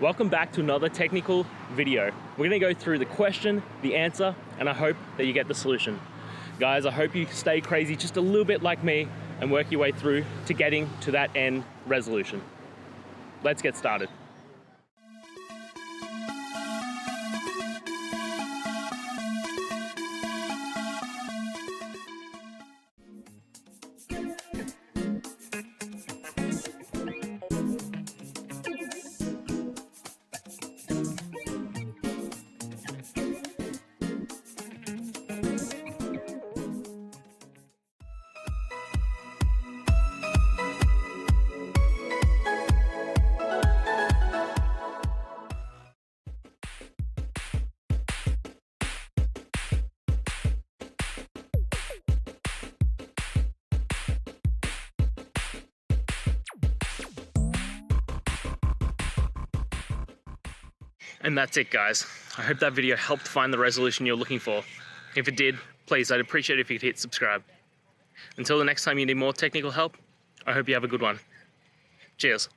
Welcome back to another technical video. We're gonna go through the question, the answer, and I hope that you get the solution. Guys, I hope you stay crazy just a little bit like me and work your way through to getting to that end resolution. Let's get started. And that's it, guys. I hope that video helped find the resolution you're looking for. If it did, please, I'd appreciate it if you could hit subscribe. Until the next time you need more technical help, I hope you have a good one. Cheers.